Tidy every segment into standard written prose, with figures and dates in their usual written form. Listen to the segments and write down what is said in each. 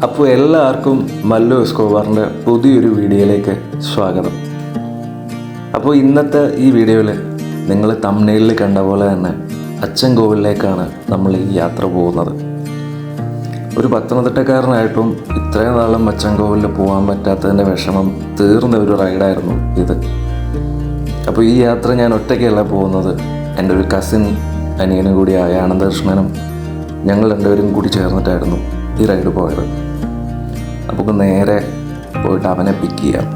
അപ്പോൾ എല്ലാവർക്കും മല്ലു എസ്കോബാറിൻ്റെ പുതിയൊരു വീഡിയോയിലേക്ക് സ്വാഗതം. അപ്പോൾ ഇന്നത്തെ ഈ വീഡിയോയിൽ നിങ്ങൾ തംബ്നെയിലിൽ കണ്ട പോലെ തന്നെ അച്ചൻകോവിലേക്കാണ് നമ്മൾ ഈ യാത്ര പോകുന്നത്. ഒരു പത്തനംതിട്ടക്കാരനായിട്ടും ഇത്രയും നാളും അച്ചൻകോവിലിൽ പോകാൻ പറ്റാത്തതിൻ്റെ വിഷമം തീർന്ന ഒരു റൈഡായിരുന്നു ഇത്. അപ്പോൾ ഈ യാത്ര ഞാൻ ഒറ്റയ്ക്കല്ല പോകുന്നത്, എൻ്റെ ഒരു കസിൻ അനിയനും കൂടിയായ ആനന്ദകൃഷ്ണനും ഞങ്ങൾ രണ്ടുപേരും കൂടി ചേർന്നിട്ടായിരുന്നു ഈ റൈഡ് പോയത്. നമുക്ക് നേരെ പോയിട്ട് അവനെ പിക്ക് ചെയ്യാം.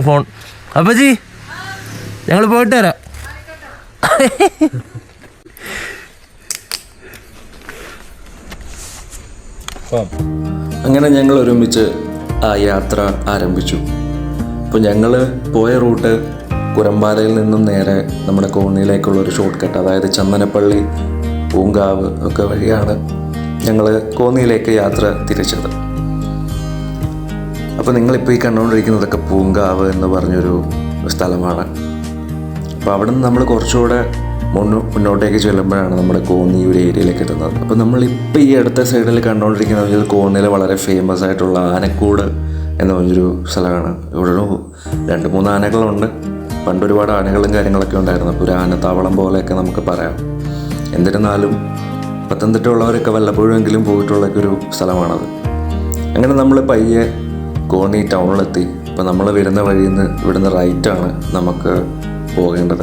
ഫോൺ അപ്പച്ചി ഞങ്ങൾ പോയിട്ട് വരാം. അങ്ങനെ ഞങ്ങൾ ഒരുമിച്ച് ആ യാത്ര ആരംഭിച്ചു. അപ്പോൾ ഞങ്ങൾ പോയ റൂട്ട് കുരമ്പാലയിൽ നിന്നും നേരെ നമ്മുടെ കോന്നിയിലേക്കുള്ള ഒരു ഷോർട്ട് കട്ട്, അതായത് ചന്ദനപ്പള്ളി, പൂങ്കാവ് ഒക്കെ വഴിയാണ് ഞങ്ങൾ കോന്നിയിലേക്ക് യാത്ര തിരിച്ചത്. അപ്പോൾ നിങ്ങളിപ്പോൾ ഈ കണ്ടുകൊണ്ടിരിക്കുന്നതൊക്കെ പൂങ്കാവ് എന്ന് പറഞ്ഞൊരു സ്ഥലമാണ്. അപ്പോൾ അവിടെ നിന്ന് നമ്മൾ കുറച്ചുകൂടെ മുന്നോട്ടേക്ക് ചെല്ലുമ്പോഴാണ് നമ്മുടെ കോന്നി ഒരു ഏരിയയിലേക്ക് എത്തുന്നത്. അപ്പോൾ നമ്മളിപ്പോൾ ഈ അടുത്ത സൈഡിൽ കണ്ടുകൊണ്ടിരിക്കുന്നത് കോന്നിയിൽ വളരെ ഫേമസ് ആയിട്ടുള്ള ആനക്കൂട് എന്ന് പറഞ്ഞൊരു സ്ഥലമാണ്. ഇവിടെ 2-3 ആനകളുണ്ട്. പണ്ടൊരുപാട് ആനകളും കാര്യങ്ങളൊക്കെ ഉണ്ടായിരുന്നു. അപ്പോൾ ഒരു ആനത്താവളം പോലെയൊക്കെ നമുക്ക് പറയാം. എന്നിരുന്നാലും പത്തനംതിട്ട ഉള്ളവരൊക്കെ വല്ലപ്പോഴെങ്കിലും പോയിട്ടുള്ളൊരു സ്ഥലമാണത്. അങ്ങനെ നമ്മൾ പയ്യെ കോന്നി ടൗണിലെത്തി. ഇപ്പോൾ നമ്മൾ വരുന്ന വഴിയിൽ നിന്ന് ഇവിടുന്ന് റൈറ്റാണ് നമുക്ക് പോകേണ്ടത്.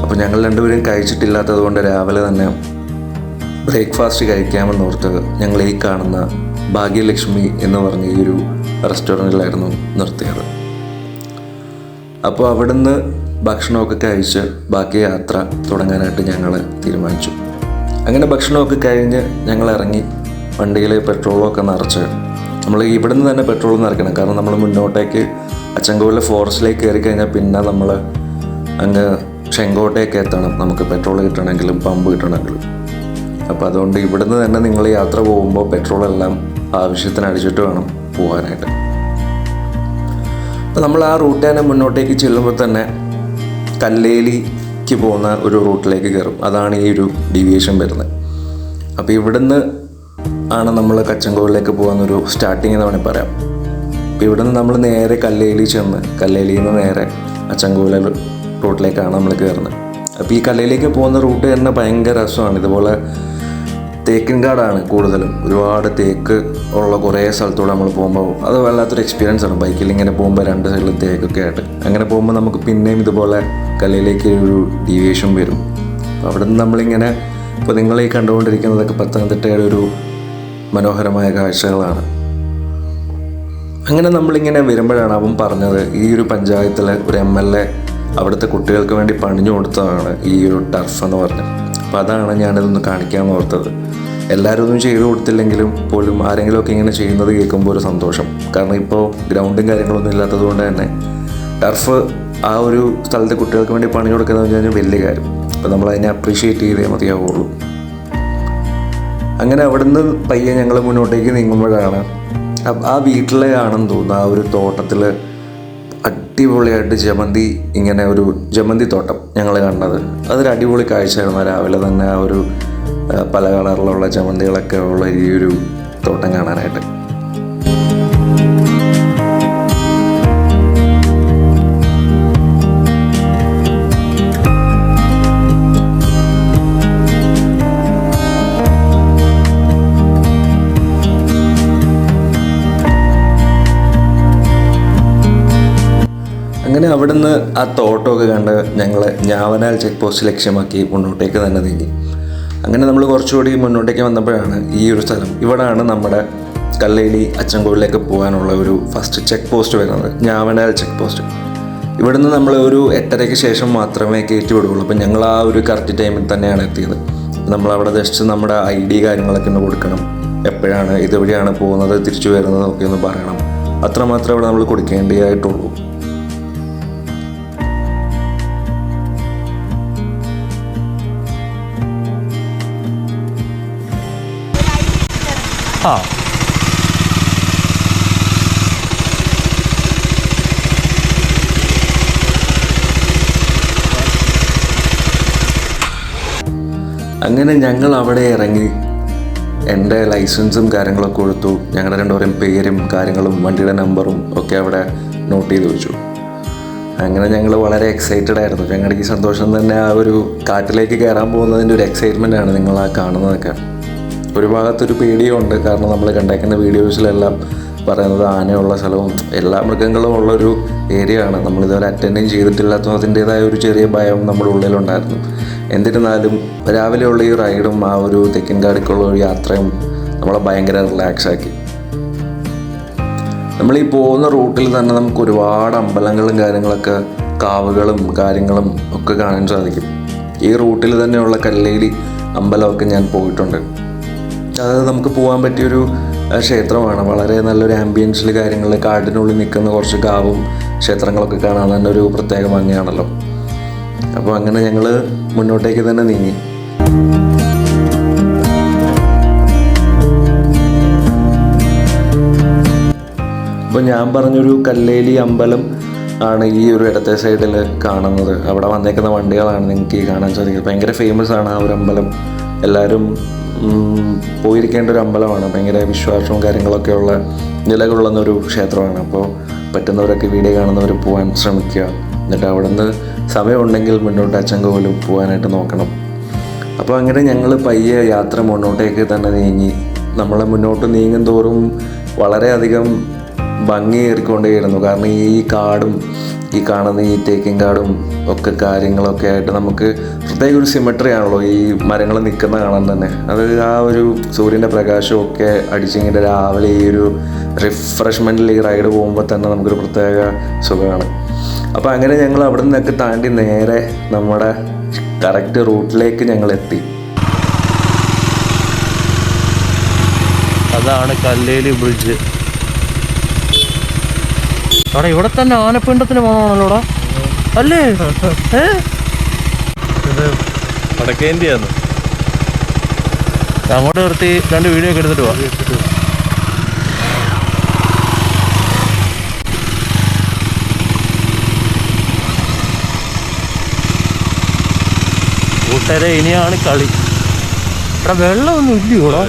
അപ്പോൾ ഞങ്ങൾ രണ്ടുപേരും കഴിച്ചിട്ടില്ലാത്തത് കൊണ്ട് രാവിലെ തന്നെ ബ്രേക്ക്ഫാസ്റ്റ് കഴിക്കാമെന്നോർത്ത് ഞങ്ങൾ ഈ കാണുന്ന ഭാഗ്യലക്ഷ്മി എന്ന് പറഞ്ഞ ഈ ഒരു റെസ്റ്റോറൻറ്റിലായിരുന്നു നിർത്തിയത്. അപ്പോൾ അവിടുന്ന് ഭക്ഷണമൊക്കെ കഴിച്ച് ബാക്കി യാത്ര തുടങ്ങാനായിട്ട് ഞങ്ങൾ തീരുമാനിച്ചു. അങ്ങനെ ഭക്ഷണമൊക്കെ കഴിഞ്ഞ് ഞങ്ങൾ ഇറങ്ങി വണ്ടിയിൽ പെട്രോളൊക്കെ നിറച്ച് നമ്മൾ ഇവിടുന്ന് തന്നെ പെട്രോൾ നിറയ്ക്കണം. കാരണം നമ്മൾ മുന്നോട്ടേക്ക് അച്ചൻകോവിലെ ഫോറസ്റ്റിലേക്ക് കയറി കഴിഞ്ഞാൽ പിന്നെ നമ്മൾ അങ്ങ് ചെങ്കോട്ടേക്ക് എത്തണം, നമുക്ക് പെട്രോൾ കിട്ടണമെങ്കിലും പമ്പ് കിട്ടണമെങ്കിലും. അപ്പോൾ അതുകൊണ്ട് ഇവിടുന്ന് തന്നെ നിങ്ങൾ യാത്ര പോകുമ്പോൾ പെട്രോളെല്ലാം ആവശ്യത്തിന് അടിച്ചിട്ട് വേണം പോകാനായിട്ട്. അപ്പോൾ നമ്മൾ ആ റൂട്ട് തന്നെ മുന്നോട്ടേക്ക് ചെല്ലുമ്പോൾ തന്നെ കല്ലേലിക്ക് പോകുന്ന ഒരു റൂട്ടിലേക്ക് കയറും. അതാണ് ഈ ഒരു ഡീവിയേഷൻ വരുന്നത്. അപ്പോൾ ഇവിടുന്ന് ആണ് നമ്മൾ അച്ചൻകോവിലേക്ക് പോകുന്നൊരു സ്റ്റാർട്ടിങ് എന്ന് വേണമെങ്കിൽ പറയാം. അപ്പോൾ ഇവിടുന്ന് നമ്മൾ നേരെ കല്ലേലി ചെന്ന് കല്ലേലിയിൽ നിന്ന് നേരെ അച്ചൻകോവിൽ റൂട്ടിലേക്കാണ് നമ്മൾ കയറുന്നത്. അപ്പോൾ ഈ കല്ലേലിലേക്ക് പോകുന്ന റൂട്ട് തന്നെ ഭയങ്കര രസമാണ്. ഇതുപോലെ തേക്കിൻകാടാണ് കൂടുതലും. ഒരുപാട് തേക്ക് ഉള്ള കുറേ സ്ഥലത്തൂടെ നമ്മൾ പോകുമ്പോൾ അത് വല്ലാത്തൊരു എക്സ്പീരിയൻസ് ആണ്. ബൈക്കിൽ ഇങ്ങനെ പോകുമ്പോൾ 2 സൈഡിലും തേക്കൊക്കെ ആയിട്ട് അങ്ങനെ പോകുമ്പോൾ നമുക്ക് പിന്നെയും ഇതുപോലെ കല്ലേലിലേക്ക് ഒരു ഡീവിയേഷൻ വരും. അപ്പോൾ അവിടെ നിന്ന് നമ്മളിങ്ങനെ ഇപ്പോൾ നിങ്ങൾ ഈ കണ്ടുകൊണ്ടിരിക്കുന്നതൊക്കെ പത്തനംതിട്ടയുടെ ഒരു മനോഹരമായ കാഴ്ചകളാണ്. അങ്ങനെ നമ്മളിങ്ങനെ വരുമ്പോഴാണ് അവൻ പറഞ്ഞത് ഈ ഒരു പഞ്ചായത്തിലെ ഒരു MLA അവിടുത്തെ കുട്ടികൾക്ക് വേണ്ടി പണിഞ്ഞു കൊടുത്തതാണ് ഈ ഒരു ടർഫ് എന്ന് പറഞ്ഞത്. അപ്പോൾ അതാണ് ഞാനിതൊന്ന് കാണിക്കാമെന്ന് ഓർത്തത്. എല്ലാവരും ഒന്നും ചെയ്തു കൊടുത്തില്ലെങ്കിലും പോലും ആരെങ്കിലുമൊക്കെ ഇങ്ങനെ ചെയ്യുന്നത് കേൾക്കുമ്പോൾ ഒരു സന്തോഷം. കാരണം ഇപ്പോൾ ഗ്രൗണ്ടും കാര്യങ്ങളൊന്നും ഇല്ലാത്തത് കൊണ്ട് തന്നെ ടർഫ് ആ ഒരു സ്ഥലത്തെ കുട്ടികൾക്ക് വേണ്ടി പണി കൊടുക്കുന്നത് പറഞ്ഞാൽ വലിയ കാര്യം. അപ്പോൾ നമ്മളതിനെ അപ്രീഷിയേറ്റ് ചെയ്തേ മതിയാവുള്ളൂ. അങ്ങനെ അവിടുന്ന് പയ്യെ ഞങ്ങൾ മുന്നോട്ടേക്ക് നീങ്ങുമ്പോഴാണ് ആ വീട്ടിലെ ആണെന്ന് തോന്നുന്നു ആ ഒരു തോട്ടത്തിൽ അടിപൊളിയായിട്ട് ഇങ്ങനെ ഒരു ജമന്തി തോട്ടം ഞങ്ങൾ കണ്ടത്. അതൊരു അടിപൊളി കാഴ്ചയായിരുന്നു. രാവിലെ തന്നെ ആ ഒരു പല കളറിലുള്ള ജമന്തികളൊക്കെ ഉള്ള ഈ ഒരു തോട്ടം കാണാനായിട്ട്. അങ്ങനെ അവിടുന്ന് ആ തോട്ടമൊക്കെ കണ്ട് ഞങ്ങൾ ഞാവനാൽ ചെക്ക് പോസ്റ്റ് ലക്ഷ്യമാക്കി മുന്നോട്ടേക്ക് തന്നെ നീങ്ങി. അങ്ങനെ നമ്മൾ കുറച്ചുകൂടി മുന്നോട്ടേക്ക് വന്നപ്പോഴാണ് ഈ ഒരു സ്ഥലം. ഇവിടെയാണ് നമ്മുടെ കല്ലേലി അച്ചൻകോവിലേക്ക് പോകാനുള്ള ഒരു ഫസ്റ്റ് ചെക്ക് പോസ്റ്റ് വരുന്നത്, ഞാവനാൽ ചെക്ക് പോസ്റ്റ്. ഇവിടുന്ന് നമ്മൾ ഒരു 8:30-ക്ക് ശേഷം മാത്രമേ കയറ്റി വിടുകയുള്ളൂ. അപ്പം ഞങ്ങൾ ആ ഒരു കറക്റ്റ് ടൈമിൽ തന്നെയാണ് എത്തിയത്. നമ്മളവിടെ ജസ്റ്റ് നമ്മുടെ ID കാര്യങ്ങളൊക്കെ ഒന്ന് കൊടുക്കണം, എപ്പോഴാണ് ഇതുവഴിയാണ് പോകുന്നത് തിരിച്ചു വരുന്നത് ഒക്കെ ഒന്ന് പറയണം. അത്രമാത്രം ഇവിടെ നമ്മൾ കൊടുക്കേണ്ടതായിട്ടുള്ളൂ. ആ അങ്ങനെ ഞങ്ങൾ അവിടെ ഇറങ്ങി എൻ്റെ ലൈസൻസും കാര്യങ്ങളൊക്കെ കൊടുത്തു. ഞങ്ങളുടെ രണ്ടുപേരും പേരും കാര്യങ്ങളും വണ്ടിയുടെ നമ്പറും ഒക്കെ അവിടെ നോട്ട് ചെയ്ത് വെച്ചു. അങ്ങനെ ഞങ്ങൾ വളരെ എക്സൈറ്റഡ് ആയിരുന്നു. ഞങ്ങളുടെ ഈ സന്തോഷം തന്നെ ആ ഒരു കാട്ടിലേക്ക് കയറാൻ പോകുന്നതിൻ്റെ ഒരു എക്സൈറ്റ്മെൻ്റ് ആണ് നിങ്ങൾ ആ കാണുന്നതൊക്കെ. ഒരു ഭാഗത്തൊരു പേടിയുണ്ട്, കാരണം നമ്മൾ കണ്ടേക്കുന്ന വീഡിയോസിലെല്ലാം പറയുന്നത് ആനയുള്ള സ്ഥലവും എല്ലാ മൃഗങ്ങളും ഉള്ളൊരു ഏരിയ ആണ്. നമ്മളിതുവരെ അറ്റൻഡ് ചെയ്തിട്ടില്ലാത്ത അതിൻ്റേതായ ഒരു ചെറിയ ഭയം നമ്മുടെ ഉള്ളിലുണ്ടായിരുന്നു. എന്നിരുന്നാലും രാവിലെയുള്ള ഈ റൈഡും ആ ഒരു തെക്കിൻകാടിക്കുള്ള ഒരു യാത്രയും നമ്മളെ ഭയങ്കര റിലാക്സ് ആക്കി. നമ്മൾ ഈ പോകുന്ന റൂട്ടിൽ തന്നെ നമുക്ക് ഒരുപാട് അമ്പലങ്ങളും കാര്യങ്ങളൊക്കെ, കാവുകളും കാര്യങ്ങളും ഒക്കെ കാണാൻ സാധിക്കും. ഈ റൂട്ടിൽ തന്നെയുള്ള കല്ലേലി അമ്പലമൊക്കെ ഞാൻ പോയിട്ടുണ്ട്. അത് നമുക്ക് പോകാൻ പറ്റിയൊരു ക്ഷേത്രമാണ്. വളരെ നല്ലൊരു ആംബിയൻസിൽ കാര്യങ്ങൾ, കാടിനുള്ളിൽ നിൽക്കുന്ന കുറച്ച് കാവും ക്ഷേത്രങ്ങളൊക്കെ കാണാൻ തന്നെ ഒരു പ്രത്യേക ഭംഗിയാണല്ലോ. അപ്പോൾ അങ്ങനെ ഞങ്ങൾ മുന്നോട്ടേക്ക് തന്നെ നീങ്ങി. അപ്പോൾ ഞാൻ പറഞ്ഞൊരു കല്ലേലി അമ്പലം ആണ് ഈ ഒരു ഇടത്തെ സൈഡിൽ കാണുന്നത്. അവിടെ വന്നേക്കുന്ന വണ്ടികളാണ് നിങ്ങൾക്ക് ഈ കാണാൻ സാധിക്കുന്നത്. ഭയങ്കര ഫേമസ് ആണ് ആ ഒരു അമ്പലം. എല്ലാവരും പോയിരിക്കേണ്ട ഒരു അമ്പലമാണ്. ഭയങ്കര വിശ്വാസവും കാര്യങ്ങളൊക്കെ ഉള്ള നിലകൊള്ളുന്നൊരു ക്ഷേത്രമാണ്. അപ്പോൾ പറ്റുന്നവരൊക്കെ വീഡിയോ കാണുന്നവർ പോകാൻ ശ്രമിക്കുക. എന്നിട്ട് അവിടെ നിന്ന് സമയമുണ്ടെങ്കിൽ മുന്നോട്ട് അച്ചൻകോവിലും പോകാനായിട്ട് നോക്കണം. അപ്പോൾ അങ്ങനെ ഞങ്ങൾ പയ്യെ യാത്ര മുന്നോട്ടേക്ക് തന്നെ നീങ്ങി. നമ്മൾ മുന്നോട്ട് നീങ്ങും തോറും വളരെയധികം ഭംഗിയേറിക്കൊണ്ടേയിരുന്നു. കാരണം ഈ കാടും ഈ കാണുന്ന ഈ തേക്കിൻകാടും ഒക്കെ കാര്യങ്ങളൊക്കെ ആയിട്ട് നമുക്ക് പ്രത്യേക ഒരു സിമെട്രി ആണല്ലോ ഈ മരങ്ങൾ നിൽക്കുന്ന കാണാൻ തന്നെ. അത് ആ ഒരു സൂര്യൻ്റെ പ്രകാശമൊക്കെ അടിച്ചിങ്ങനെ രാവിലെ ഈ ഒരു റിഫ്രഷ്മെൻറ്റിൽ ഈ റൈഡ് പോകുമ്പോൾ തന്നെ നമുക്കൊരു പ്രത്യേക സുഖമാണ്. അപ്പോൾ അങ്ങനെ ഞങ്ങൾ അവിടെ നിന്നൊക്കെ താണ്ടി നേരെ നമ്മുടെ കറക്റ്റ് റൂട്ടിലേക്ക് ഞങ്ങൾ എത്തി. അതാണ് കല്ലേലി ബ്രിഡ്ജ്. അവിടെ ഇവിടെ തന്നെ ആനപ്പിണ്ടത്തിന് പോകണമല്ലോടാ, അല്ലേ? വടക്കേന്ത്യയാണ്. അങ്ങോട്ട് നിർത്തി 2 വീഡിയോ ഒക്കെ എടുത്തിട്ട് പോവാ. കൂട്ടരെ ഇനിയാണ് കളി. ഇവിടെ വെള്ളമൊന്നും ഇല്ലയോടാ.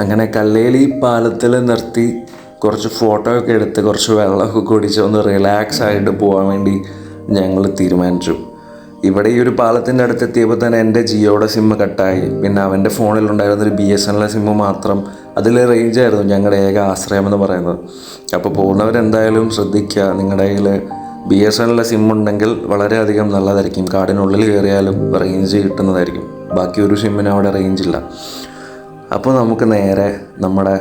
അങ്ങനെ കല്ലേലി പാലത്തിൽ നിർത്തി കുറച്ച് ഫോട്ടോ ഒക്കെ എടുത്ത് കുറച്ച് വെള്ളമൊക്കെ കുടിച്ച് ഒന്ന് റിലാക്സ് ആയിട്ട് പോകാൻ വേണ്ടി ഞങ്ങൾ തീരുമാനിച്ചു. ഇവിടെ ഈ ഒരു പാലത്തിൻ്റെ അടുത്തെത്തിയപ്പോൾ തന്നെ എൻ്റെ ജിയോയുടെ സിമ്മ് കട്ടായി. പിന്നെ അവൻ്റെ ഫോണിലുണ്ടായിരുന്നൊരു BSNL സിമ്മ് മാത്രം, അതിൽ റേഞ്ചായിരുന്നു ഞങ്ങളുടെ ഏക ആശ്രയം എന്ന് പറയുന്നത്. അപ്പോൾ പോകുന്നവരെന്തായാലും ശ്രദ്ധിക്കുക, നിങ്ങളുടെ കയ്യിൽ BSNL സിമ്മുണ്ടെങ്കിൽ വളരെയധികം നല്ലതായിരിക്കും. കാടിനുള്ളിൽ കയറിയാലും റേഞ്ച് കിട്ടുന്നതായിരിക്കും. ബാക്കി ഒരു സിമ്മിന് അവിടെ റേഞ്ചില്ല. അപ്പോൾ നമുക്ക് നേരെ നമ്മുടെ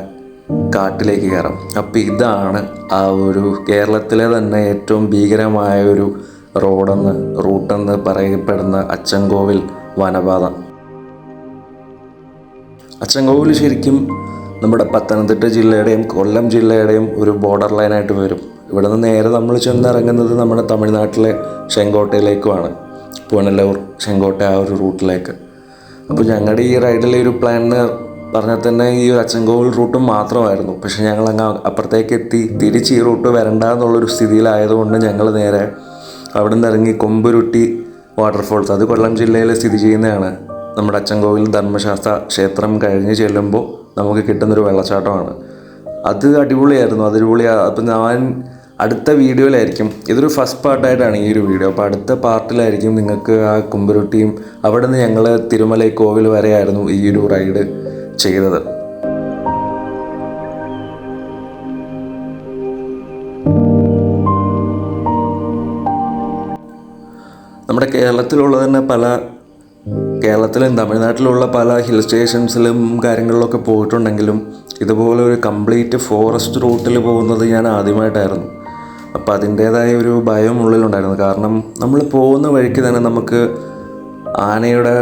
കാട്ടിലേക്ക് കയറാം. അപ്പോൾ ഇതാണ് ആ ഒരു കേരളത്തിലെ തന്നെ ഏറ്റവും ഭീകരമായ ഒരു റൂട്ടെന്ന് പറയപ്പെടുന്ന അച്ചൻകോവിൽ വനപാത. അച്ചൻകോവിൽ ശരിക്കും നമ്മുടെ പത്തനംതിട്ട ജില്ലയുടെയും കൊല്ലം ജില്ലയുടെയും ഒരു ബോർഡർ ലൈനായിട്ട് വരും. ഇവിടെ നിന്ന് നേരെ നമ്മൾ ചെന്നിറങ്ങുന്നത് നമ്മുടെ തമിഴ്നാട്ടിലെ ചെങ്കോട്ടയിലേക്കുമാണ്, പുനലൂർ ചെങ്കോട്ട ആ ഒരു റൂട്ടിലേക്ക്. അപ്പോൾ ഞങ്ങളുടെ ഈ റൈഡിലെ ഒരു പ്ലാനിന് പറഞ്ഞാൽ തന്നെ ഈ ഒരു അച്ചൻകോവിൽ റൂട്ടും മാത്രമായിരുന്നു. പക്ഷേ ഞങ്ങൾ അങ്ങ് അപ്പുറത്തേക്ക് എത്തി തിരിച്ച് ഈ റൂട്ട് വരണ്ട എന്നുള്ളൊരു സ്ഥിതിയിലായതുകൊണ്ട് ഞങ്ങൾ നേരെ അവിടെ നിന്ന് ഇറങ്ങി കൊമ്പുരുട്ടി വാട്ടർഫോൾസ്, അത് കൊല്ലം ജില്ലയിൽ സ്ഥിതി ചെയ്യുന്നതാണ്. നമ്മുടെ അച്ചൻകോവിൽ ധർമ്മശാസ്ത്ര ക്ഷേത്രം കഴിഞ്ഞ് ചെല്ലുമ്പോൾ നമുക്ക് കിട്ടുന്നൊരു വെള്ളച്ചാട്ടമാണ്. അത് അടിപൊളിയായിരുന്നു. അപ്പം ഞാൻ അടുത്ത വീഡിയോയിലായിരിക്കും, ഇതൊരു ഫസ്റ്റ് പാർട്ടായിട്ടാണ് ഈ ഒരു വീഡിയോ. അപ്പോൾ അടുത്ത പാർട്ടിലായിരിക്കും നിങ്ങൾക്ക് ആ കുമ്പുരുട്ടിയും അവിടെ നിന്ന് ഞങ്ങൾ തിരുമലൈ കോവിൽ വരെയായിരുന്നു ഈ ഒരു റൈഡ് ചെയ്തത്. നമ്മുടെ കേരളത്തിലുള്ള തന്നെ പല കേരളത്തിലും തമിഴ്നാട്ടിലുള്ള പല ഹിൽ സ്റ്റേഷൻസിലും കാര്യങ്ങളിലൊക്കെ പോയിട്ടുണ്ടെങ്കിലും ഇതുപോലെ ഒരു കംപ്ലീറ്റ് ഫോറസ്റ്റ് റൂട്ടിൽ പോകുന്നത് ഞാൻ ആദ്യമായിട്ടായിരുന്നു. അപ്പോൾ അതിൻ്റേതായ ഒരു ഭയം ഉള്ളിലുണ്ടായിരുന്നു. കാരണം നമ്മൾ പോകുന്ന വഴിക്ക് തന്നെ നമുക്ക് ആനയുടെ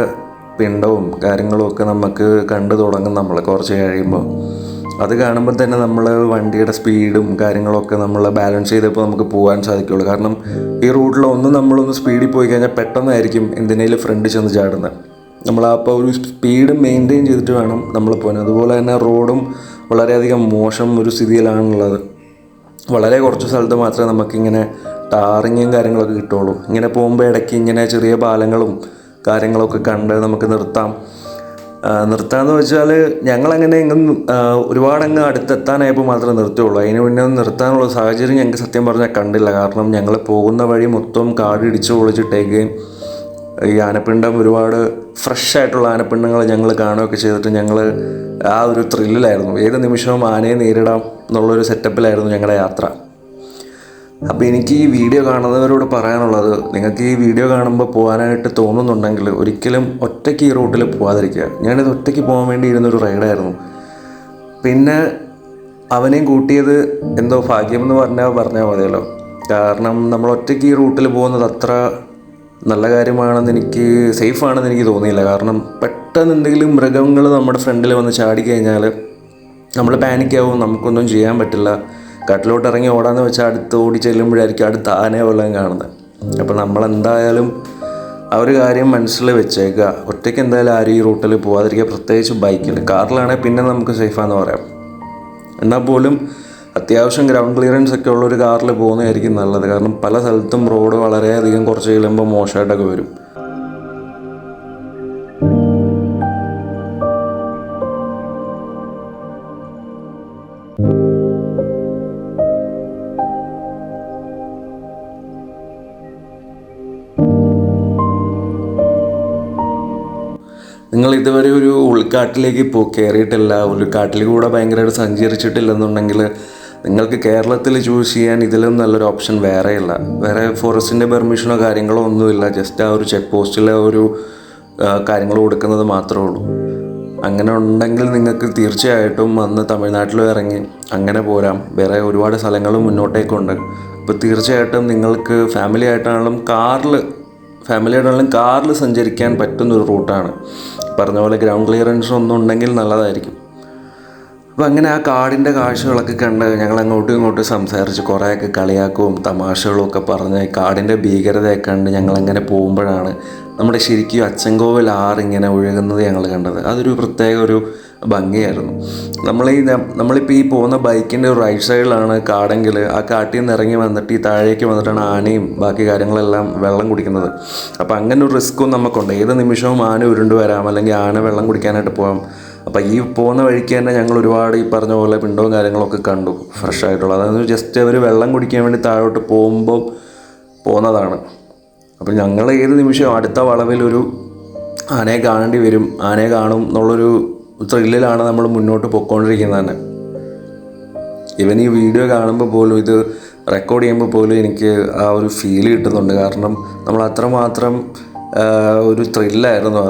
പിണ്ടവും കാര്യങ്ങളും ഒക്കെ നമുക്ക് കണ്ടു തുടങ്ങും. നമ്മൾ കുറച്ച് കഴിയുമ്പോൾ അത് കാണുമ്പോൾ തന്നെ നമ്മൾ വണ്ടിയുടെ സ്പീഡും കാര്യങ്ങളൊക്കെ നമ്മൾ ബാലൻസ് ചെയ്തപ്പോൾ നമുക്ക് പോകാൻ സാധിക്കുള്ളൂ. കാരണം ഈ റൂട്ടിലൊന്നും നമ്മളൊന്ന് സ്പീഡിൽ പോയി കഴിഞ്ഞാൽ പെട്ടെന്നായിരിക്കും എന്തിനേലും ഫ്രണ്ട് ചെന്ന് ചാടുന്നത്. അപ്പോൾ ഒരു സ്പീഡ് മെയിൻറ്റെയിൻ ചെയ്തിട്ട് വേണം നമ്മൾ പോകാൻ. അതുപോലെ തന്നെ റോഡും വളരെയധികം മോശം ഒരു സ്ഥിതിയിലാണുള്ളത്. വളരെ കുറച്ച് സ്ഥലത്ത് മാത്രമേ നമുക്കിങ്ങനെ ടാറിങ്ങും കാര്യങ്ങളൊക്കെ കിട്ടുള്ളൂ. ഇങ്ങനെ പോകുമ്പോൾ ഇടയ്ക്ക് ഇങ്ങനെ ചെറിയ പാലങ്ങളും കാര്യങ്ങളൊക്കെ കണ്ട് നമുക്ക് നിർത്താമെന്ന് വെച്ചാൽ ഞങ്ങളങ്ങനെ എങ്ങും ഒരുപാടങ്ങ് അടുത്തെത്താനായപ്പോൾ മാത്രമേ നിർത്തുകയുള്ളൂ. അതിന് മുന്നേ നിർത്താനുള്ള സാഹചര്യം ഞങ്ങൾക്ക് സത്യം പറഞ്ഞാൽ കണ്ടില്ല. കാരണം ഞങ്ങൾ പോകുന്ന വഴി മൊത്തം കാടിടിച്ച് പൊളിച്ചിട്ടേക്കുകയും ഈ ആനപ്പിണ്ടം ഒരുപാട് ഫ്രഷ് ആയിട്ടുള്ള ആനപ്പിണ്ടങ്ങൾ ഞങ്ങൾ കാണുകയൊക്കെ ചെയ്തിട്ട് ഞങ്ങൾ ആ ഒരു ത്രില്ലിലായിരുന്നു. ഏത് നിമിഷവും ആനയെ നേരിടാം എന്നുള്ളൊരു സെറ്റപ്പിലായിരുന്നു ഞങ്ങളുടെ യാത്ര. അപ്പോൾ എനിക്ക് ഈ വീഡിയോ കാണുന്നവരോട് പറയാനുള്ളത്, നിങ്ങൾക്ക് ഈ വീഡിയോ കാണുമ്പോൾ പോകാനായിട്ട് തോന്നുന്നുണ്ടെങ്കിൽ ഒരിക്കലും ഒറ്റയ്ക്ക് ഈ റൂട്ടിൽ പോകാതിരിക്കുക. ഞാനിത് ഒറ്റയ്ക്ക് പോകാൻ വേണ്ടി ഇരുന്നൊരു റൈഡായിരുന്നു. പിന്നെ അവനെയും കൂട്ടിയത് എന്തോ ഭാഗ്യമെന്ന് പറഞ്ഞാൽ മതിയല്ലോ. കാരണം നമ്മൾ ഒറ്റയ്ക്ക് ഈ റൂട്ടിൽ പോകുന്നത് അത്ര നല്ല കാര്യമാണെന്ന് സേഫാണെന്ന് എനിക്ക് തോന്നിയില്ല. കാരണം പെട്ടെന്ന് എന്തെങ്കിലും മൃഗങ്ങൾ നമ്മുടെ ഫ്രണ്ടിൽ വന്ന് ചാടിക്കഴിഞ്ഞാൽ നമ്മൾ പാനിക്കാവും, നമുക്കൊന്നും ചെയ്യാൻ പറ്റില്ല. കാട്ടിലോട്ട് ഇറങ്ങി ഓടാന്ന് വെച്ചാൽ അടുത്ത് ഓടി ചെല്ലുമ്പോഴായിരിക്കും അടുത്ത് ആനയെ വല്ലതും കാണുന്നത്. അപ്പോൾ നമ്മളെന്തായാലും ആ ഒരു കാര്യം മനസ്സിൽ വെച്ചേക്കുക. ഒറ്റയ്ക്ക് എന്തായാലും ആരും ഈ റൂട്ടിൽ പോകാതിരിക്കുക, പ്രത്യേകിച്ച് ബൈക്കിൽ. കാറിലാണെങ്കിൽ പിന്നെ നമുക്ക് സേഫാന്ന് പറയാം. എന്നാൽ പോലും അത്യാവശ്യം ഗ്രൗണ്ട് ക്ലിയറൻസ് ഒക്കെ ഉള്ളൊരു കാറിൽ പോകുന്നതായിരിക്കും നല്ലത്. കാരണം പല സ്ഥലത്തും റോഡ് വളരെയധികം കുറച്ച് ചെല്ലുമ്പോൾ മോശമായിട്ടൊക്കെ വരും. നിങ്ങൾ ഇതുവരെ ഒരു ഉൾക്കാട്ടിലേക്ക് കയറിയിട്ടില്ല, ഉൾക്കാട്ടിലൂടെ ഭയങ്കരമായിട്ട് സഞ്ചരിച്ചിട്ടില്ലെന്നുണ്ടെങ്കിൽ നിങ്ങൾക്ക് കേരളത്തിൽ ചൂസ് ചെയ്യാൻ ഇതിലും നല്ലൊരു ഓപ്ഷൻ വേറെയില്ല. വേറെ ഫോറസ്റ്റിൻ്റെ പെർമിഷനോ കാര്യങ്ങളോ ഒന്നുമില്ല. ജസ്റ്റ് ആ ഒരു ചെക്ക് പോസ്റ്റിലെ ഒരു കാര്യങ്ങൾ കൊടുക്കുന്നത് മാത്രമേ ഉള്ളൂ. അങ്ങനെ ഉണ്ടെങ്കിൽ നിങ്ങൾക്ക് തീർച്ചയായിട്ടും അന്ന് തമിഴ്നാട്ടിലും ഇറങ്ങി അങ്ങനെ പോരാം. വേറെ ഒരുപാട് സ്ഥലങ്ങളും മുന്നോട്ടേക്കുണ്ട്. അപ്പോൾ തീർച്ചയായിട്ടും നിങ്ങൾക്ക് ഫാമിലി ആയിട്ടാണെങ്കിലും കാറിൽ സഞ്ചരിക്കാൻ പറ്റുന്നൊരു റൂട്ടാണ്. പറഞ്ഞ പോലെ ഗ്രൗണ്ട് ക്ലിയറൻസ് ഒന്നും ഉണ്ടെങ്കിൽ നല്ലതായിരിക്കും. അപ്പോൾ അങ്ങനെ ആ കാടിൻ്റെ കാഴ്ചകളൊക്കെ കണ്ട് ഞങ്ങൾ അങ്ങോട്ടും ഇങ്ങോട്ടും സംസാരിച്ച് കുറേയൊക്കെ കളിയാക്കവും തമാശകളും ഒക്കെ പറഞ്ഞ് കാടിൻ്റെ ഭീകരതയൊക്കെ കണ്ട് ഞങ്ങളങ്ങനെ പോകുമ്പോഴാണ് നമ്മുടെ ശരിക്കും അച്ചൻകോവിൽ ആറിങ്ങനെ ഒഴുകുന്നത് ഞങ്ങൾ കണ്ടത്. അതൊരു പ്രത്യേക ഒരു ഭംഗിയായിരുന്നു. നമ്മളിപ്പോൾ ഈ പോകുന്ന ബൈക്കിൻ്റെ ഒരു റൈറ്റ് സൈഡിലാണ് കാടെങ്കിൽ ആ കാട്ടിൽ നിന്ന് ഇറങ്ങി വന്നിട്ട് ഈ താഴേക്ക് വന്നിട്ടാണ് ആനയും ബാക്കി കാര്യങ്ങളെല്ലാം വെള്ളം കുടിക്കുന്നത്. അപ്പോൾ അങ്ങനെ ഒരു റിസ്ക്കും നമുക്കുണ്ട്. ഏത് നിമിഷവും ആന ഉരുണ്ട് വരാം, അല്ലെങ്കിൽ ആന വെള്ളം കുടിക്കാനായിട്ട് പോകാം. അപ്പോൾ ഈ പോകുന്ന വഴിക്ക് തന്നെ ഞങ്ങൾ ഒരുപാട് ഈ പറഞ്ഞ പോലെ പിണ്ടവും കാര്യങ്ങളൊക്കെ കണ്ടു, ഫ്രഷ് ആയിട്ടുള്ള. അതായത് ജസ്റ്റ് അവർ വെള്ളം കുടിക്കാൻ വേണ്ടി താഴോട്ട് പോകുന്നതാണ്. അപ്പോൾ ഞങ്ങൾ ഏത് നിമിഷവും അടുത്ത വളവിൽ ഒരു ആനയെ കാണേണ്ടി വരും, ആനയെ കാണും എന്നുള്ളൊരു ത്രില്ലിലാണ് നമ്മൾ മുന്നോട്ട് പോയിക്കൊണ്ടിരിക്കുന്നത് തന്നെ. ഇവൻ ഈ വീഡിയോ കാണുമ്പോൾ പോലും, ഇത് റെക്കോർഡ് ചെയ്യുമ്പോൾ പോലും എനിക്ക് ആ ഒരു ഫീല് കിട്ടുന്നുണ്ട്. കാരണം നമ്മൾ അത്രമാത്രം ഒരു ത്രില്ലായിരുന്നു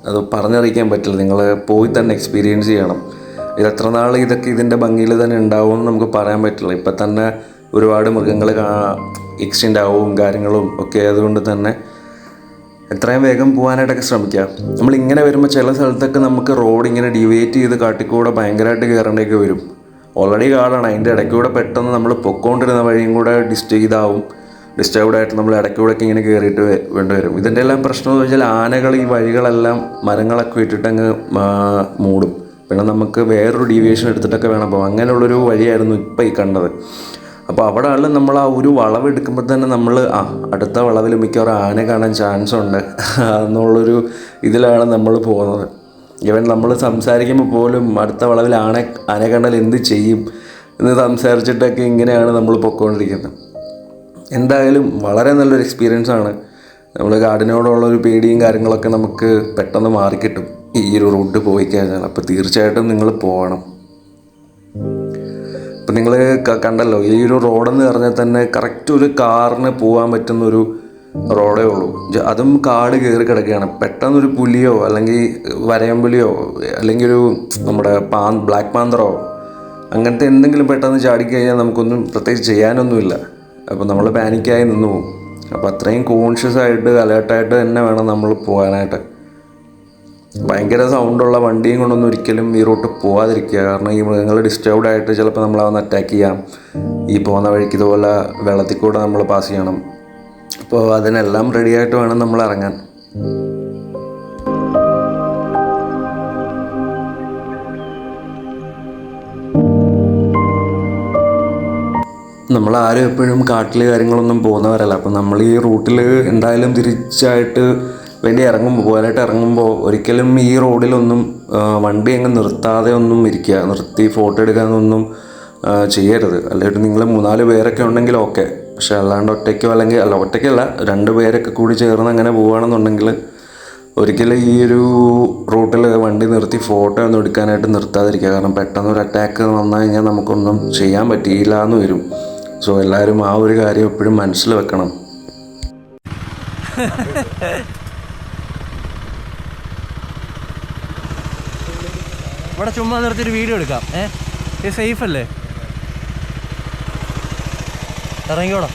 അത് പറഞ്ഞറിയിക്കാൻ പറ്റില്ല. നിങ്ങൾ പോയി തന്നെ എക്സ്പീരിയൻസ് ചെയ്യണം. എത്ര നാൾ ഇതിൻ്റെ ഭംഗിയിൽ തന്നെ ഉണ്ടാവുമെന്ന് നമുക്ക് പറയാൻ പറ്റില്ല. ഇപ്പം തന്നെ ഒരുപാട് മൃഗങ്ങൾ എക്സ്റ്റെൻഡ് ആവും കാര്യങ്ങളും ഒക്കെ. അതുകൊണ്ട് തന്നെ എത്രയും വേഗം പോകാനായിട്ടൊക്കെ ശ്രമിക്കുക. നമ്മളിങ്ങനെ വരുമ്പോൾ ചില സ്ഥലത്തൊക്കെ നമുക്ക് റോഡ് ഇങ്ങനെ ഡീവിയേറ്റ് ചെയ്ത് കാട്ടിക്കൂടെ ഭയങ്കരമായിട്ട് കയറേണ്ടിയൊക്കെ വരും. ഓൾറെഡി കാടാണ്, അതിൻ്റെ ഇടയ്ക്കൂടെ പെട്ടെന്ന് നമ്മൾ പൊയ്ക്കൊണ്ടിരുന്ന വഴിയും കൂടെ ഡിസ്റ്റർബ്ഡ് ആയിട്ട് നമ്മൾ ഇടയ്ക്കൂടെയൊക്കെ ഇങ്ങനെ കയറിയിട്ട് വേണ്ടി വരും. ഇതിൻ്റെ എല്ലാം പ്രശ്നം എന്ന് വെച്ചാൽ ആനകൾ ഈ വഴികളെല്ലാം മരങ്ങളൊക്കെ ഇട്ടിട്ടങ്ങ് മൂടും. പിന്നെ നമുക്ക് വേറൊരു ഡീവിയേഷൻ എടുത്തിട്ടൊക്കെ വേണം പോകാം. അങ്ങനെയുള്ളൊരു വഴിയായിരുന്നു ഇപ്പോൾ ഈ കണ്ടത്. അപ്പോൾ അവിടെയാണ് നമ്മൾ ആ ഒരു വളവ് എടുക്കുമ്പോൾ തന്നെ നമ്മൾ അടുത്ത വളവിൽ മിക്കവാറും ആന കാണാൻ ചാൻസ് ഉണ്ട് എന്നുള്ളൊരു ഇതിലാണ് നമ്മൾ പോകുന്നത്. ഈവൻ നമ്മൾ സംസാരിക്കുമ്പോൾ പോലും അടുത്ത വളവിൽ ആന കണ്ടാൽ എന്ത് ചെയ്യും എന്ന് സംസാരിച്ചിട്ടൊക്കെ ഇങ്ങനെയാണ് നമ്മൾ പൊയ്ക്കൊണ്ടിരിക്കുന്നത്. എന്തായാലും വളരെ നല്ലൊരു എക്സ്പീരിയൻസ് ആണ്. നമ്മൾ കാടിനോടുള്ളൊരു പേടിയും കാര്യങ്ങളൊക്കെ നമുക്ക് പെട്ടെന്ന് മാറിക്കിട്ടും ഈ ഒരു റൂട്ട് പോയി കഴിഞ്ഞാൽ. അപ്പോൾ തീർച്ചയായിട്ടും നിങ്ങൾ പോകണം. ഇപ്പം നിങ്ങൾ കണ്ടല്ലോ, ഈ ഒരു റോഡെന്ന് പറഞ്ഞാൽ തന്നെ കറക്റ്റ് ഒരു കാറിന് പോകാൻ പറ്റുന്നൊരു റോഡേ ഉള്ളൂ. അതും കാട് കയറി കിടക്കുകയാണ്. പെട്ടെന്നൊരു പുലിയോ അല്ലെങ്കിൽ വരയമ്പുലിയോ അല്ലെങ്കിൽ ഒരു നമ്മുടെ ബ്ലാക്ക് പാന്തറോ അങ്ങനത്തെ എന്തെങ്കിലും പെട്ടെന്ന് ചാടിക്കഴിഞ്ഞാൽ നമുക്കൊന്നും പ്രത്യേകിച്ച് ചെയ്യാനൊന്നുമില്ല. അപ്പോൾ നമ്മൾ പാനിക്കായി നിന്ന് പോകും. അപ്പോൾ അത്രയും കോൺഷ്യസ് ആയിട്ട് അലേർട്ടായിട്ട് തന്നെ വേണം നമ്മൾ പോകാനായിട്ട്. ഭയങ്കര സൗണ്ടുള്ള വണ്ടിയും കൊണ്ടൊന്നും ഒരിക്കലും ഈ റൂട്ട് പോകാതിരിക്കുക. കാരണം ഈ മൃഗങ്ങൾ ഡിസ്റ്റർബ്ഡ് ആയിട്ട് ചിലപ്പോൾ നമ്മളതൊന്ന് അറ്റാക്ക് ചെയ്യാം. ഈ പോകുന്ന വഴിക്ക് ഇതുപോലെ വെള്ളത്തിൽ കൂടെ നമ്മൾ പാസ് ചെയ്യണം. അപ്പോൾ അതിനെല്ലാം റെഡിയായിട്ട് വേണം നമ്മൾ ഇറങ്ങാൻ. നമ്മളാരും എപ്പോഴും കാട്ടിൽ കാര്യങ്ങളൊന്നും പോകുന്നവരല്ല. അപ്പം നമ്മൾ ഈ റൂട്ടിൽ എന്തായാലും തിരിച്ചായിട്ട് വേണ്ടി പോകാനായിട്ട് ഇറങ്ങുമ്പോൾ ഒരിക്കലും ഈ റോഡിലൊന്നും വണ്ടി അങ്ങ് നിർത്താതെ ഒന്നും ഇരിക്കുക, നിർത്തി ഫോട്ടോ എടുക്കാനൊന്നും ചെയ്യരുത്. അല്ലെങ്കിൽ നിങ്ങൾ 3-4 പേരൊക്കെ ഉണ്ടെങ്കിൽ ഓക്കെ. പക്ഷെ അല്ലാണ്ട് ഒറ്റയ്ക്കോ അല്ലെങ്കിൽ ഒറ്റയ്ക്കല്ല 2 പേരൊക്കെ കൂടി ചേർന്ന് അങ്ങനെ പോവുകയാണെന്നുണ്ടെങ്കിൽ ഒരിക്കലും ഈ ഒരു റൂട്ടിൽ വണ്ടി നിർത്തി ഫോട്ടോ ഒന്നും എടുക്കാനായിട്ട് നിർത്താതിരിക്കുക. കാരണം പെട്ടെന്നൊരു അറ്റാക്ക് വന്നു കഴിഞ്ഞാൽ നമുക്കൊന്നും ചെയ്യാൻ പറ്റിയില്ല എന്ന് വരും. സോ എല്ലാവരും ആ ഒരു കാര്യം എപ്പോഴും മനസ്സിൽ വെക്കണം. ഇവിടെ ചുമ്മാ നിർത്തിയൊരു വീഡിയോ എടുക്കാം. ഇത് സേഫ് അല്ലേ? ഇറങ്ങിക്കോടാ.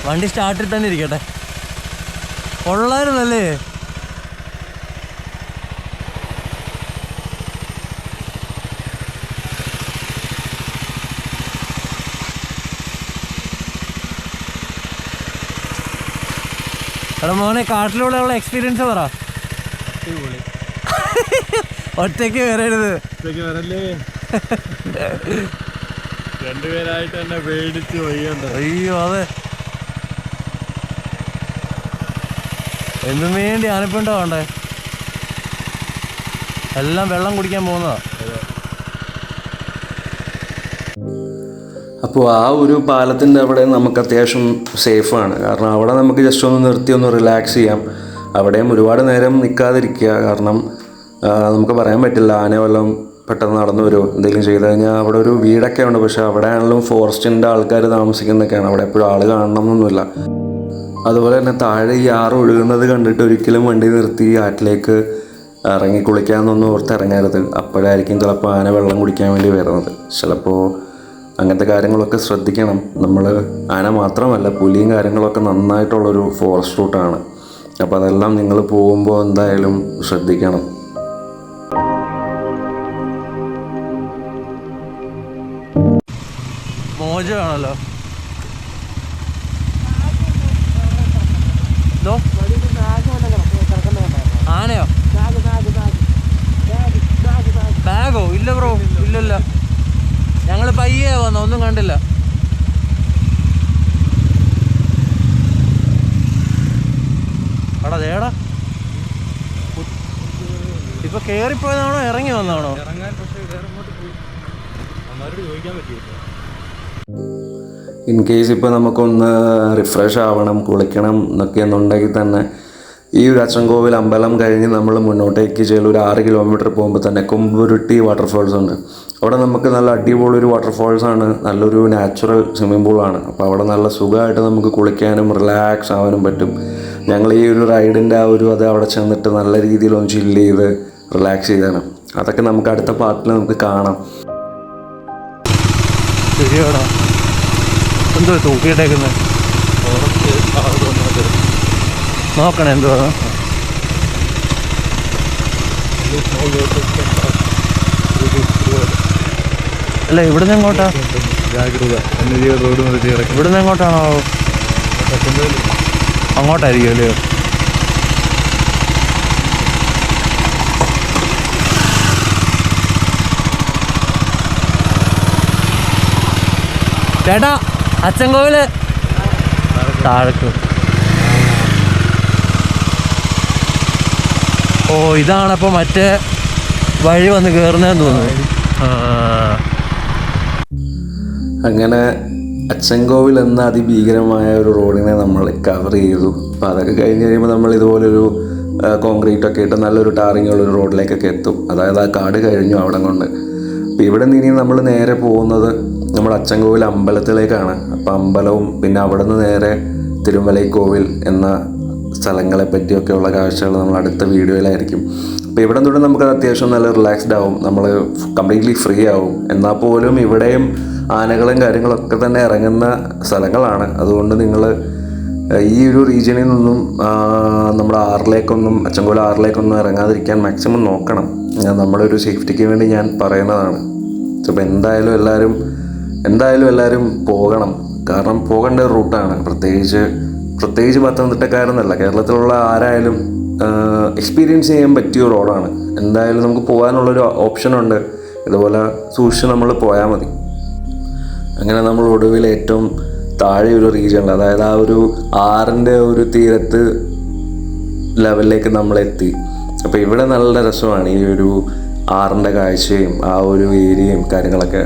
വണ്ടി സ്റ്റാർട്ടിൽ തന്നെ ഇരിക്കട്ടെ. കൊള്ളായിരുന്നല്ലേ? എടാ മോനെ, കാട്ടിലൂടെ ഉള്ള എക്സ്പീരിയൻസ് പറ. ഒറ്റയ്ക്ക് വരരുത്. രണ്ടുപേരായിട്ട് തന്നെ പേടിച്ച് വയ്യണ്ട. അയ്യോ അതെ, എന്തിനു വേണ്ടി ആനപ്പിണ്ടോ വേണ്ടേ? എല്ലാം വെള്ളം കുടിക്കാൻ പോകുന്നതാ. അപ്പോൾ ആ ഒരു പാലത്തിൻ്റെ അവിടെ നമുക്ക് അത്യാവശ്യം സേഫാണ്. കാരണം അവിടെ നമുക്ക് ജസ്റ്റ് ഒന്ന് നിർത്തി ഒന്ന് റിലാക്സ് ചെയ്യാം. അവിടെയും ഒരുപാട് നേരം നിൽക്കാതിരിക്കുക. കാരണം നമുക്ക് പറയാൻ പറ്റില്ല, ആന വല്ലതും പെട്ടെന്ന് നടന്നു വരുമോ എന്തെങ്കിലും ചെയ്ത് കഴിഞ്ഞാൽ. അവിടെ ഒരു വീടൊക്കെ ഉണ്ട്, പക്ഷേ അവിടെ ആണെങ്കിലും ഫോറസ്റ്റിൻ്റെ ആൾക്കാർ താമസിക്കുന്നതൊക്കെയാണ്. അവിടെ എപ്പോഴും ആൾ കാണണമെന്നൊന്നുമില്ല. അതുപോലെ തന്നെ താഴെ ഈ ആറ് ഒഴുകുന്നത് കണ്ടിട്ട് ഒരിക്കലും വണ്ടി നിർത്തി ആറ്റിലേക്ക് ഇറങ്ങി കുളിക്കാമെന്നൊന്നും ഓർത്ത് ഇറങ്ങരുത്. അപ്പോഴായിരിക്കും ചിലപ്പോൾ ആന വെള്ളം കുടിക്കാൻ വേണ്ടി വരുന്നത്. ചിലപ്പോൾ അങ്ങനത്തെ കാര്യങ്ങളൊക്കെ ശ്രദ്ധിക്കണം. നമ്മൾ ആന മാത്രമല്ല, പുലിയും കാര്യങ്ങളൊക്കെ നന്നായിട്ടുള്ളൊരു ഫോറസ്റ്റ് റൂട്ടാണ്. അപ്പോൾ അതെല്ലാം നിങ്ങൾ പോകുമ്പോൾ എന്തായാലും ശ്രദ്ധിക്കണം. മോശമാണല്ലോ. ആനയോ? ബാഗോ? ഇല്ല ബ്രോ, ഇല്ലല്ല. ഞങ്ങൾ പയ്യെ വന്നു, ഒന്നും കണ്ടില്ല. എടാ ദേടാ, ഇപ്പൊ കേറിപ്പോയതാണോ ഇറങ്ങി വന്നാണോ? ഇൻ കേസ് ഇപ്പോൾ നമുക്കൊന്ന് റിഫ്രഷ് ആവണം, കുളിക്കണം എന്നൊക്കെ എന്നുണ്ടെങ്കിൽ തന്നെ ഈ ഒരു അച്ചൻകോവിൽ അമ്പലം കഴിഞ്ഞ് നമ്മൾ മുന്നോട്ടേക്ക് ചെല്ലും ഒരു 6 കിലോമീറ്റർ പോകുമ്പോൾ തന്നെ കൊമ്പുരുട്ടി വാട്ടർഫോൾസ് ഉണ്ട്. അവിടെ നമുക്ക് നല്ല അടിപൊളി ഒരു വാട്ടർഫോൾസാണ്, നല്ലൊരു നാച്ചുറൽ സ്വിമ്മിംഗ് പൂളാണ്. അപ്പോൾ അവിടെ നല്ല സുഖമായിട്ട് നമുക്ക് കുളിക്കാനും റിലാക്സ് ആവാനും പറ്റും. ഞങ്ങൾ ഈ ഒരു റൈഡിൻ്റെ അത് അവിടെ ചെന്നിട്ട് നല്ല രീതിയിലൊന്ന് ചില്ല് ചെയ്ത് റിലാക്സ് ചെയ്താണ്. അതൊക്കെ നമുക്ക് അടുത്ത പാർട്ടിൽ നമുക്ക് കാണാം. ശരിയാടാ, എന്തോ തൂക്കിയിട്ടേക്കുന്നത് നോക്കണേ. എന്തുവാ അല്ല, ഇവിടുന്ന് എങ്ങോട്ടാ? ഇവിടുന്ന് എങ്ങോട്ടാണോ? അങ്ങോട്ടായിരിക്കും അല്ലേ? ചേട്ടാ, അച്ചൻകോവില് താഴേക്ക്. ഓ, ഇതാണപ്പോൾ മറ്റേ വഴി വന്ന് കയറുന്നതെന്ന് തോന്നുന്നു. അങ്ങനെ അച്ചൻകോവിൽ എന്ന അതിഭീകരമായ ഒരു റോഡിനെ നമ്മൾ കവർ ചെയ്തു. അപ്പോൾ അതൊക്കെ കഴിഞ്ഞ് കഴിയുമ്പോൾ നമ്മൾ ഇതുപോലൊരു കോൺക്രീറ്റൊക്കെ ഇട്ട് നല്ലൊരു ടാറിങ്ങുള്ളൊരു റോഡിലേക്കൊക്കെ എത്തും. അതായത് ആ കാട് കഴിഞ്ഞു അവിടെ കൊണ്ട്. അപ്പോൾ ഇവിടെ നിന്ന് ഇനി നമ്മൾ നേരെ പോകുന്നത് നമ്മുടെ അച്ചൻകോവിൽ അമ്പലത്തിലേക്കാണ്. അപ്പോൾ അമ്പലവും പിന്നെ അവിടെ നിന്ന് നേരെ തിരുമലൈക്കോവിൽ എന്ന സ്ഥലങ്ങളെ പറ്റിയൊക്കെയുള്ള കാഴ്ചകൾ നമ്മൾ അടുത്ത വീഡിയോയിലായിരിക്കും. അപ്പോൾ ഇവിടെ തൊട്ട് നമുക്കത് അത്യാവശ്യം നല്ല റിലാക്സ്ഡ് ആവും, നമ്മൾ കംപ്ലീറ്റ്ലി ഫ്രീ ആവും. എന്നാൽ പോലും ഇവിടെയും ആനകളും കാര്യങ്ങളൊക്കെ തന്നെ ഇറങ്ങുന്ന സ്ഥലങ്ങളാണ്. അതുകൊണ്ട് നിങ്ങൾ ഈ ഒരു റീജിയനിൽ നിന്നും നമ്മുടെ ആറിലേക്കൊന്നും അച്ചൻകോവിൽ ആറിലേക്കൊന്നും ഇറങ്ങാതിരിക്കാൻ മാക്സിമം നോക്കണം. നമ്മുടെ ഒരു സേഫ്റ്റിക്ക് വേണ്ടി ഞാൻ പറയുന്നതാണ്. അപ്പോൾ എന്തായാലും എല്ലാവരും പോകണം. കാരണം പോകേണ്ട ഒരു റൂട്ടാണ്. പ്രത്യേകിച്ച് പത്തനംതിട്ടക്കാരെന്നല്ല, കേരളത്തിലുള്ള ആരായാലും എക്സ്പീരിയൻസ് ചെയ്യാൻ പറ്റിയ റോഡാണ്. എന്തായാലും നമുക്ക് പോകാനുള്ളൊരു ഓപ്ഷനുണ്ട്. ഇതുപോലെ സൂക്ഷിച്ച് നമ്മൾ പോയാൽ മതി. അങ്ങനെ നമ്മൾ ഒടുവിൽ ഏറ്റവും താഴെ ഒരു റീജിയണിൽ, അതായത് ആ ഒരു ആറിൻ്റെ ഒരു തീരത്ത് ലെവലിലേക്ക് നമ്മളെത്തി. അപ്പോൾ ഇവിടെ നല്ല രസമാണ് ഈ ഒരു ആറിൻ്റെ കാഴ്ചയും ആ ഒരു ഏരിയയും കാര്യങ്ങളൊക്കെ.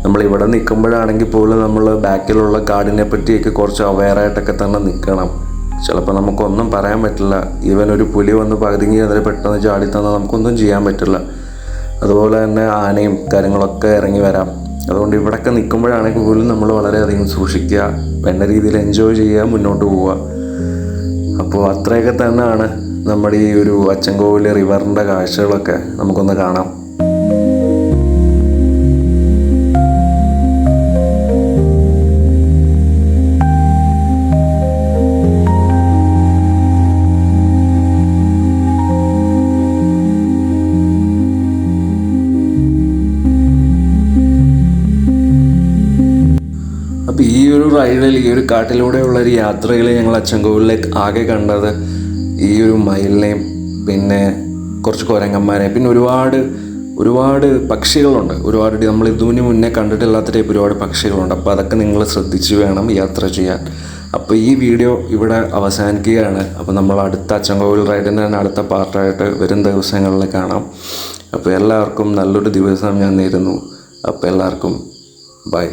നമ്മളിവിടെ നിൽക്കുമ്പോഴാണെങ്കിൽ പോലും നമ്മൾ ബാക്കിലുള്ള കാടിനെ പറ്റിയൊക്കെ കുറച്ച് അവെയറായിട്ടൊക്കെ തന്നെ നിൽക്കണം. ചിലപ്പോൾ നമുക്കൊന്നും പറയാൻ പറ്റില്ല. ഈവൻ ഒരു പുലി വന്ന് പതുങ്ങി അതിൽ പെട്ടെന്ന് ചാടി തന്നാൽ നമുക്കൊന്നും ചെയ്യാൻ പറ്റില്ല. അതുപോലെ തന്നെ ആനയും കാര്യങ്ങളൊക്കെ ഇറങ്ങി വരാം. അതുകൊണ്ട് ഇവിടെയൊക്കെ നിൽക്കുമ്പോഴാണെങ്കിൽ പോലും നമ്മൾ വളരെയധികം സൂക്ഷിക്കുക, വേണ്ട രീതിയിൽ എൻജോയ് ചെയ്യുക, മുന്നോട്ട് പോവുക. അപ്പോൾ അത്രയൊക്കെ തന്നെയാണ് നമ്മുടെ ഈ ഒരു അച്ചൻകോവിൽ റിവറിൻ്റെ കാഴ്ചകളൊക്കെ. നമുക്കൊന്ന് കാണാം. അപ്പോൾ ഈ ഒരു റൈഡിൽ, ഈ ഒരു കാട്ടിലൂടെയുള്ളൊരു യാത്രയിൽ ഞങ്ങൾ അച്ചൻകോവിലേക്ക് ആകെ കണ്ടത് ഈ ഒരു മയിലിനെയും പിന്നെ കുറച്ച് കുരങ്ങന്മാരെയും പിന്നെ ഒരുപാട് പക്ഷികളുണ്ട്. നമ്മൾ ഇതിന് മുന്നേ കണ്ടിട്ടില്ലാത്ത ടൈപ്പ് ഒരുപാട് പക്ഷികളുണ്ട്. അപ്പോൾ അതൊക്കെ നിങ്ങൾ ശ്രദ്ധിച്ച് വേണം യാത്ര ചെയ്യാൻ. അപ്പോൾ ഈ വീഡിയോ ഇവിടെ അവസാനിക്കുകയാണ്. അപ്പോൾ നമ്മൾ അടുത്ത അച്ചൻകോവിൽ റൈഡിൻ്റെ തന്നെ അടുത്ത പാർട്ടായിട്ട് വരും ദിവസങ്ങളിൽ കാണാം. അപ്പോൾ എല്ലാവർക്കും നല്ലൊരു ദിവസം ഞാൻ നേരുന്നു. അപ്പോൾ എല്ലാവർക്കും ബൈ.